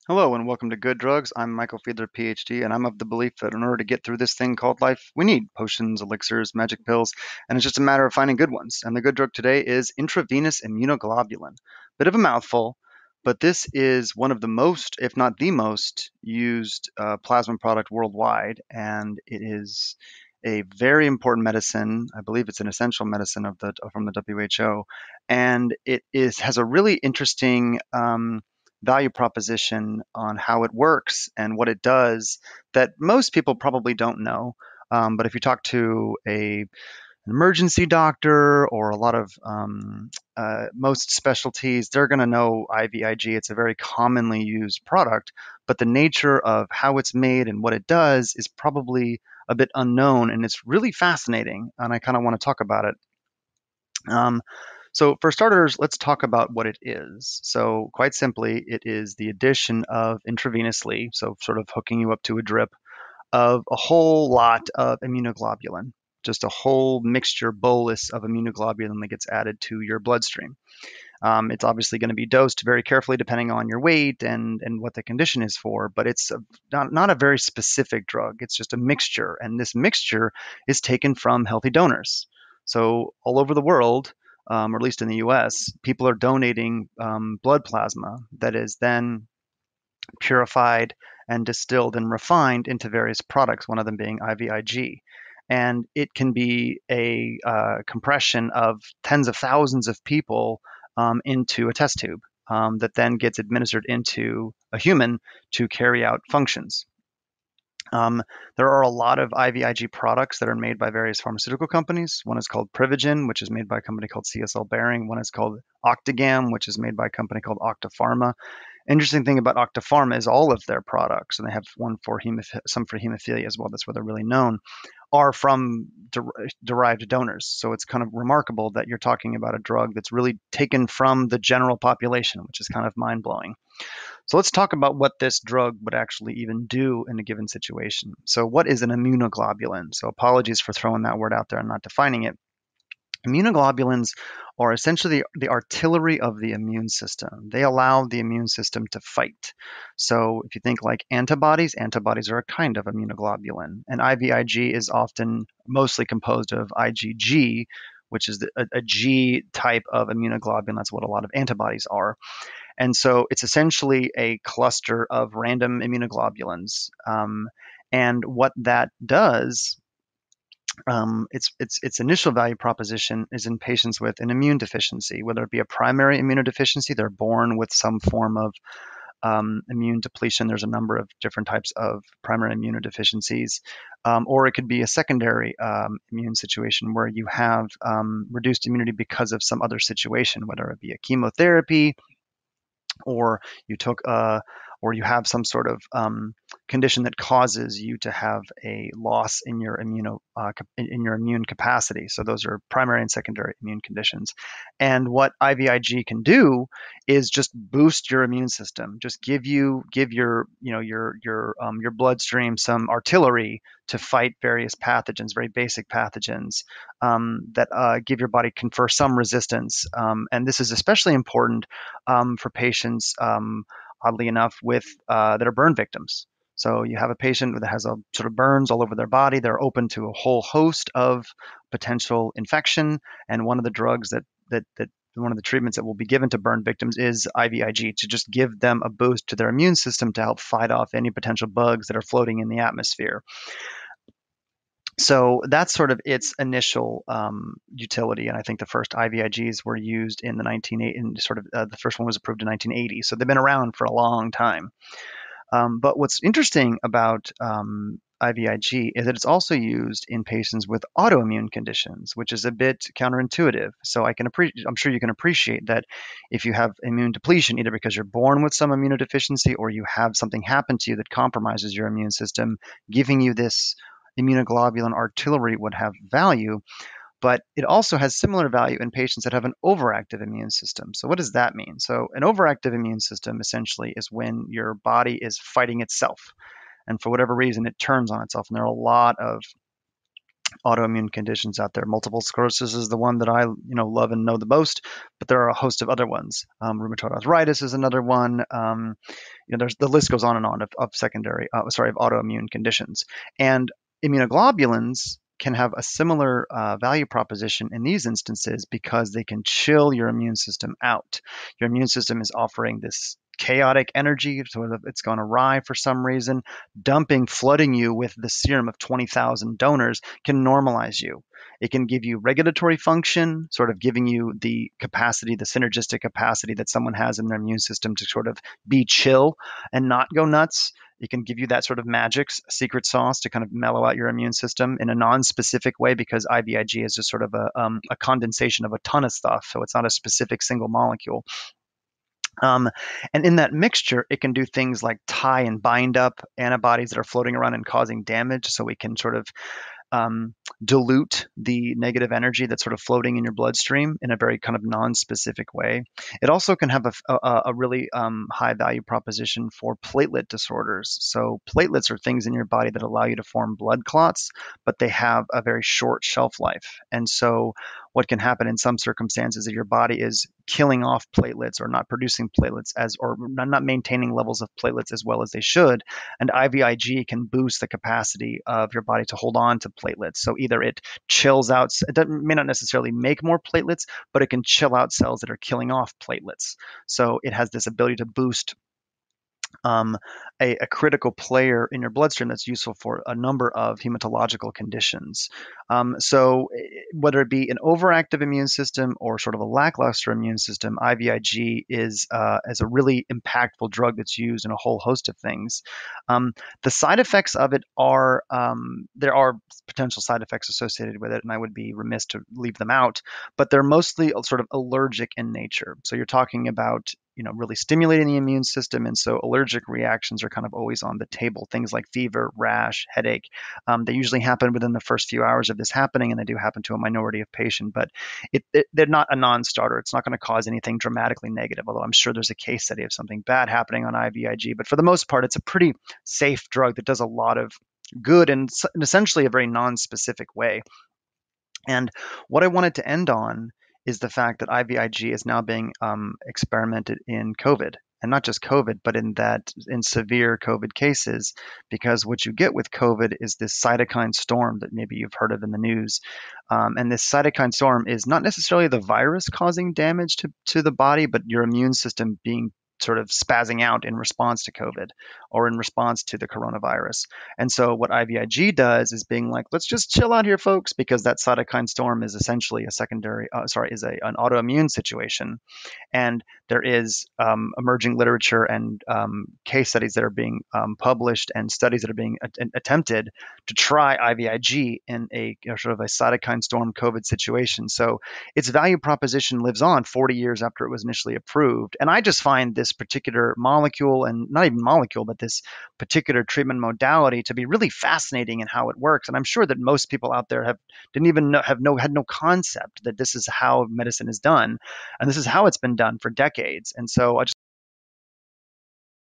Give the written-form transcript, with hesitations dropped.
Hello and welcome to Good Drugs. I'm Michael Fiedler, PhD, and I'm of the belief that in order to get through this thing called life, we need potions, elixirs, magic pills, and it's just a matter of finding good ones. And the good drug today is intravenous immunoglobulin. Bit of a mouthful, but this is one of the most, if not the most, used plasma product worldwide, and it is a very important medicine. I believe it's an essential medicine from the WHO, and it is has a really interesting value proposition on how it works and what it does that most people probably don't know. But if you talk to an emergency doctor or a lot of most specialties, they're going to know IVIG. It's a very commonly used product, but the nature of how it's made and what it does is probably a bit unknown, and it's really fascinating. And I kind of want to talk about it. Um, so, for starters, let's talk about what it is. So, quite simply, it is the addition of intravenously, so sort of hooking you up to a drip, of a whole lot of immunoglobulin, just a whole mixture bolus of immunoglobulin that gets added to your bloodstream. It's obviously going to be dosed very carefully depending on your weight and what the condition is for, but it's not a very specific drug. It's just a mixture, and this mixture is taken from healthy donors. So all over the world, or at least in the U.S., people are donating blood plasma that is then purified and distilled and refined into various products, one of them being IVIG. And it can be a compression of tens of thousands of people into a test tube that then gets administered into a human to carry out functions. Um, there are a lot of IVIG products that are made by various pharmaceutical companies. One is called Privigen, which is made by a company called CSL Behring. One is called Octagam, which is made by a company called Octapharma. Interesting thing about Octapharma is all of their products, and they have some for hemophilia as well. That's where they're really known, are from derived donors. So it's kind of remarkable that you're talking about a drug that's really taken from the general population, which is kind of mind blowing. So let's talk about what this drug would actually even do in a given situation. So what is an immunoglobulin? So apologies for throwing that word out there and not defining it. Immunoglobulins are essentially the artillery of the immune system. They allow the immune system to fight. So if you think like antibodies are a kind of immunoglobulin. And IVIG is often mostly composed of IgG, which is a G type of immunoglobulin. That's what a lot of antibodies are. And so it's essentially a cluster of random immunoglobulins. And what that does, its initial value proposition is in patients with an immune deficiency, whether it be a primary immunodeficiency, they're born with some form of immune depletion. There's a number of different types of primary immunodeficiencies, or it could be a secondary immune situation where you have reduced immunity because of some other situation, whether it be a chemotherapy or you took or you have some sort of condition that causes you to have a loss in your in your immune capacity. So those are primary and secondary immune conditions. And what IVIG can do is just boost your immune system, just give your your bloodstream some artillery to fight various pathogens, very basic pathogens that give your body confer some resistance. And this is especially important for patients, oddly enough, with that are burn victims. So you have a patient that has a sort of burns all over their body. They're open to a whole host of potential infection, and one of the drugs that one of the treatments that will be given to burn victims is IVIG to just give them a boost to their immune system to help fight off any potential bugs that are floating in the atmosphere. So that's sort of its initial utility, and I think the first IVIGs were used in the 1980, and sort of the first one was approved in 1980. So they've been around for a long time. But what's interesting about IVIG is that it's also used in patients with autoimmune conditions, which is a bit counterintuitive. So I'm sure you can appreciate that if you have immune depletion, either because you're born with some immunodeficiency or you have something happen to you that compromises your immune system, giving you this immunoglobulin artillery would have value, but it also has similar value in patients that have an overactive immune system. So what does that mean? So an overactive immune system essentially is when your body is fighting itself, and for whatever reason it turns on itself. And there are a lot of autoimmune conditions out there. Multiple sclerosis is the one that I love and know the most, but there are a host of other ones. Rheumatoid arthritis is another one. There's the list goes on and on of of autoimmune conditions, and immunoglobulins can have a similar value proposition in these instances because they can chill your immune system out. Your immune system is offering this chaotic energy, sort of it's gone awry for some reason. Flooding you with the serum of 20,000 donors can normalize you. It can give you regulatory function, sort of giving you the capacity, the synergistic capacity that someone has in their immune system to sort of be chill and not go nuts. It can give you that sort of magic secret sauce to kind of mellow out your immune system in a non-specific way, because IVIG is just sort of a condensation of a ton of stuff. So it's not a specific single molecule. Um, and in that mixture, it can do things like tie and bind up antibodies that are floating around and causing damage. So we can sort of um, dilute the negative energy that's sort of floating in your bloodstream in a very kind of non-specific way. It also can have a really high value proposition for platelet disorders. So platelets are things in your body that allow you to form blood clots, but they have a very short shelf life. And so what can happen in some circumstances is your body is killing off platelets or not producing platelets or not maintaining levels of platelets as well as they should. And IVIG can boost the capacity of your body to hold on to platelets. So either it chills out, may not necessarily make more platelets, but it can chill out cells that are killing off platelets. So it has this ability to boost um, a critical player in your bloodstream that's useful for a number of hematological conditions. So whether it be an overactive immune system or sort of a lackluster immune system, IVIG is a really impactful drug that's used in a whole host of things. The side effects of it are there are potential side effects associated with it, and I would be remiss to leave them out, but they're mostly sort of allergic in nature. So you're talking about really stimulating the immune system. And so allergic reactions are kind of always on the table. Things like fever, rash, headache. They usually happen within the first few hours of this happening, and they do happen to a minority of patients, but they're not a non-starter. It's not going to cause anything dramatically negative, although I'm sure there's a case study of something bad happening on IVIG. But for the most part, it's a pretty safe drug that does a lot of good in essentially a very non-specific way. And what I wanted to end on is the fact that IVIG is now being experimented in COVID, and not just COVID, but in severe COVID cases, because what you get with COVID is this cytokine storm that maybe you've heard of in the news. And this cytokine storm is not necessarily the virus causing damage to the body, but your immune system being sort of spazzing out in response to COVID or in response to the coronavirus. And so what IVIG does is being like, let's just chill out here, folks, because that cytokine storm is essentially an autoimmune situation. And there is emerging literature and case studies that are being published and studies that are being attempted to try IVIG in a sort of a cytokine storm COVID situation. So its value proposition lives on 40 years after it was initially approved. And I just find this particular molecule, and not even molecule, but this particular treatment modality to be really fascinating in how it works. And I'm sure that most people out there had no concept that this is how medicine is done, and this is how it's been done for decades. And so I just